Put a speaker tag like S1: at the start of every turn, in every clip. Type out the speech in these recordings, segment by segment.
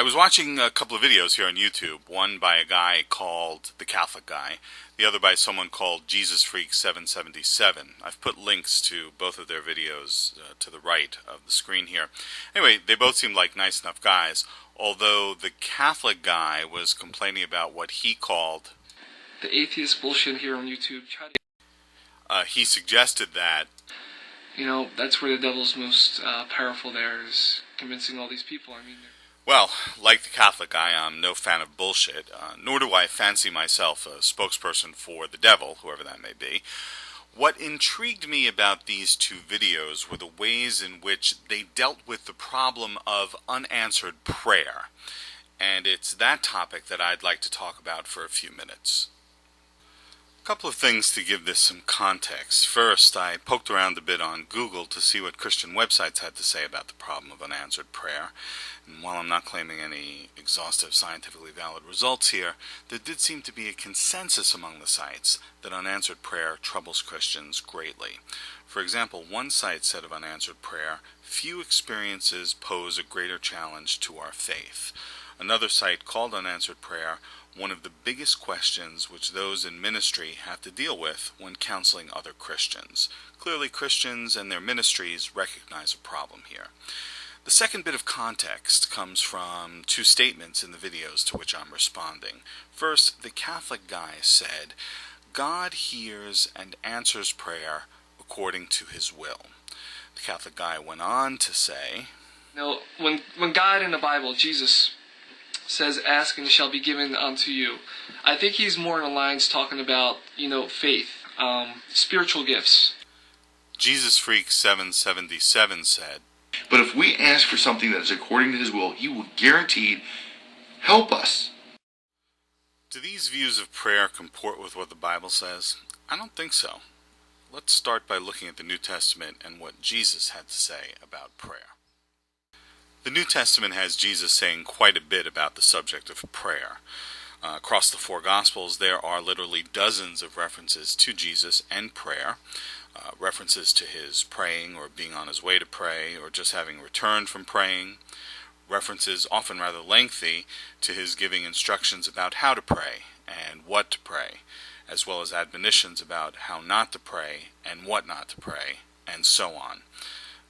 S1: was watching a couple of videos here on YouTube, one by a guy called The Catholic Guy, the other by someone called Jesus Freak 777. I've put links to both of their videos to the right of the screen here. Anyway, they both seemed like nice enough guys, although the Catholic guy was complaining about what he called
S2: the atheist bullshit here on YouTube.
S1: He suggested that,
S2: that's where the devil's most powerful there, is convincing all these people.
S1: well, like the Catholic guy, I'm no fan of bullshit, nor do I fancy myself a spokesperson for the devil, whoever that may be. What intrigued me about these two videos were the ways in which they dealt with the problem of unanswered prayer. And it's that topic that I'd like to talk about for a few minutes. A couple of things to give this some context. First, I poked around a bit on Google to see what Christian websites had to say about the problem of unanswered prayer. And while I'm not claiming any exhaustive, scientifically valid results here, there did seem to be a consensus among the sites that unanswered prayer troubles Christians greatly. For example, one site said of unanswered prayer, "Few experiences pose a greater challenge to our faith." Another site called unanswered prayer one of the biggest questions which those in ministry have to deal with when counseling other Christians. Clearly, Christians and their ministries recognize a problem here. The second bit of context comes from two statements in the videos to which I'm responding. First, the Catholic guy said, "God hears and answers prayer according to his will." The Catholic guy went on to say,
S2: when God in the Bible, Jesus, says, "Ask and it shall be given unto you," I think he's more in the lines talking about, faith, spiritual gifts.
S1: Jesus Freak 777 said,
S3: "But if we ask for something that is according to his will, he will guaranteed help us."
S1: Do these views of prayer comport with what the Bible says? I don't think so. Let's start by looking at the New Testament and what Jesus had to say about prayer. The New Testament has Jesus saying quite a bit about the subject of prayer. Across the four Gospels, there are literally dozens of references to Jesus and prayer, references to his praying or being on his way to pray or just having returned from praying, references often rather lengthy to his giving instructions about how to pray and what to pray, as well as admonitions about how not to pray and what not to pray, and so on.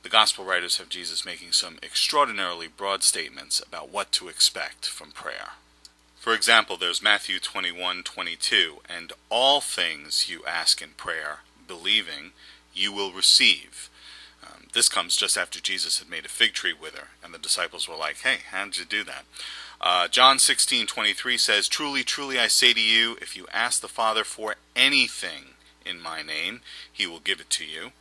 S1: The Gospel writers have Jesus making some extraordinarily broad statements about what to expect from prayer. For example, there's Matthew 21:22, "And all things you ask in prayer, believing, you will receive." This comes just after Jesus had made a fig tree wither, and the disciples were like, "Hey, how did you do that?" John 16:23 says, "Truly, truly, I say to you, if you ask the Father for anything in my name, he will give it to you."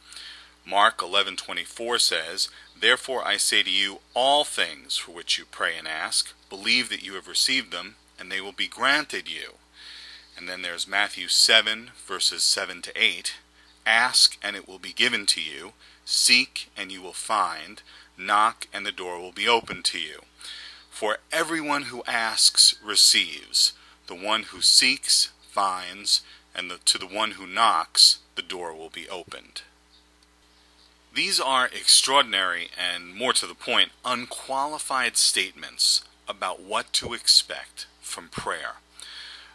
S1: Mark 11:24 says, "Therefore I say to you, all things for which you pray and ask, believe that you have received them, and they will be granted you." And then there's Matthew 7, verses 7 to 8, "Ask, and it will be given to you. Seek, and you will find. Knock, and the door will be opened to you. For everyone who asks receives. The one who seeks finds, and to the one who knocks, the door will be opened." These are extraordinary and, more to the point, unqualified statements about what to expect from prayer.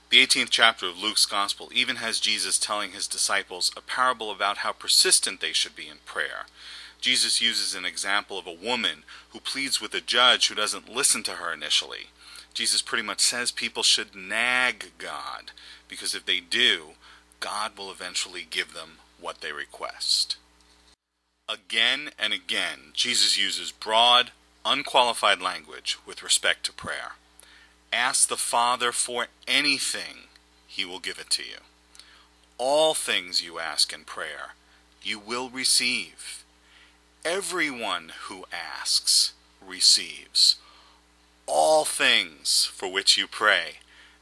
S1: The 18th chapter of Luke's Gospel even has Jesus telling his disciples a parable about how persistent they should be in prayer. Jesus uses an example of a woman who pleads with a judge who doesn't listen to her initially. Jesus pretty much says people should nag God, because if they do, God will eventually give them what they request. Again and again, Jesus uses broad, unqualified language with respect to prayer. Ask the Father for anything, he will give it to you. All things you ask in prayer, you will receive. Everyone who asks receives. All things for which you pray,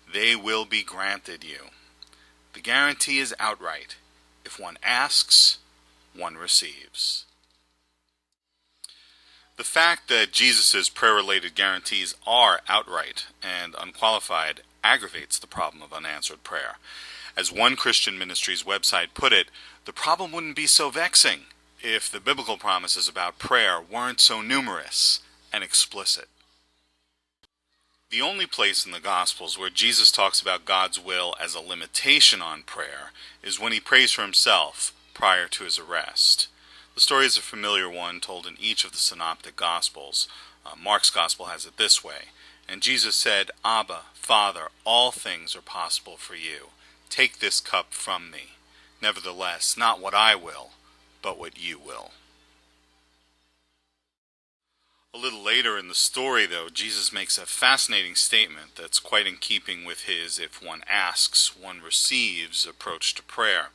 S1: they will be granted you. The guarantee is outright. If one asks, one receives. The fact that Jesus' prayer-related guarantees are outright and unqualified aggravates the problem of unanswered prayer. As one Christian ministry's website put it, the problem wouldn't be so vexing if the biblical promises about prayer weren't so numerous and explicit. The only place in the Gospels where Jesus talks about God's will as a limitation on prayer is when he prays for himself prior to his arrest. The story is a familiar one told in each of the synoptic Gospels. Mark's Gospel has it this way, "And Jesus said, Abba, Father, all things are possible for you. Take this cup from me. Nevertheless, not what I will, but what you will." A little later in the story, though, Jesus makes a fascinating statement that's quite in keeping with his "if one asks, one receives" approach to prayer.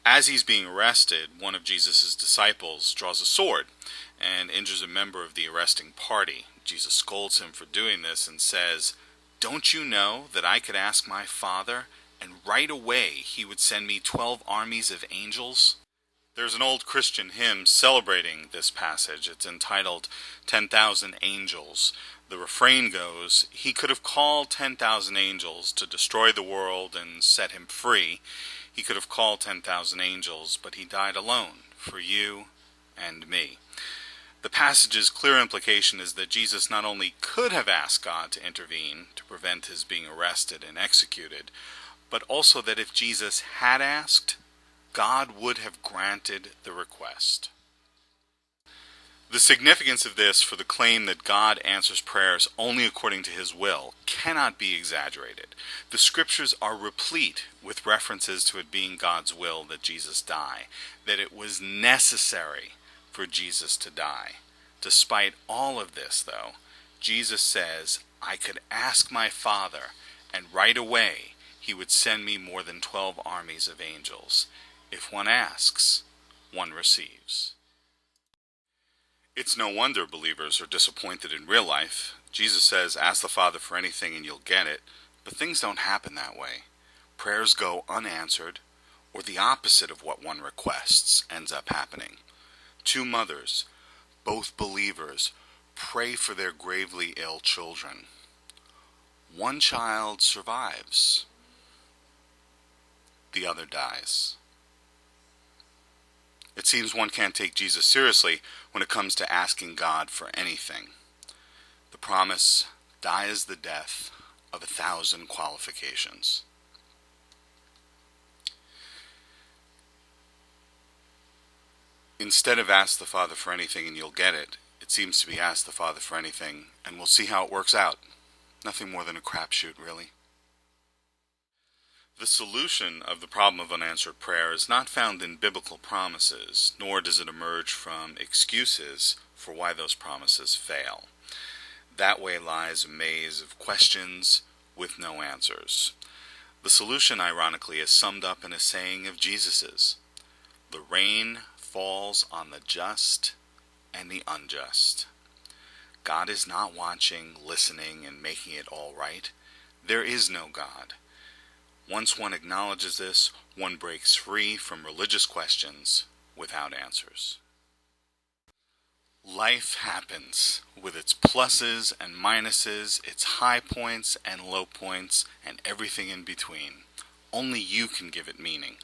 S1: As he's being arrested, one of Jesus' disciples draws a sword and injures a member of the arresting party. Jesus scolds him for doing this and says, "Don't you know that I could ask my Father, and right away he would send me 12 armies of angels?" There's an old Christian hymn celebrating this passage. It's entitled 10,000 Angels. The refrain goes, "He could have called 10,000 angels to destroy the world and set him free. He could have called 10,000 angels, but he died alone for you and me." The passage's clear implication is that Jesus not only could have asked God to intervene to prevent his being arrested and executed, but also that if Jesus had asked, God would have granted the request. The significance of this for the claim that God answers prayers only according to his will cannot be exaggerated. The scriptures are replete with references to it being God's will that Jesus die, that it was necessary for Jesus to die. Despite all of this, though, Jesus says, "I could ask my Father, and right away he would send me more than 12 armies of angels. If one asks, one receives." It's no wonder believers are disappointed in real life. Jesus says, "Ask the Father for anything and you'll get it," but things don't happen that way. Prayers go unanswered, or the opposite of what one requests ends up happening. Two mothers, both believers, pray for their gravely ill children. One child survives. The other dies. It seems one can't take Jesus seriously when it comes to asking God for anything. The promise dies the death of 1,000 qualifications. Instead of "ask the Father for anything and you'll get it," it seems to be "ask the Father for anything and we'll see how it works out." Nothing more than a crapshoot, really. The solution of the problem of unanswered prayer is not found in biblical promises, nor does it emerge from excuses for why those promises fail. That way lies a maze of questions with no answers. The solution, ironically, is summed up in a saying of Jesus's: "The rain falls on the just and the unjust." God is not watching, listening, and making it all right. There is no God. Once one acknowledges this, one breaks free from religious questions without answers. Life happens with its pluses and minuses, its high points and low points, and everything in between. Only you can give it meaning.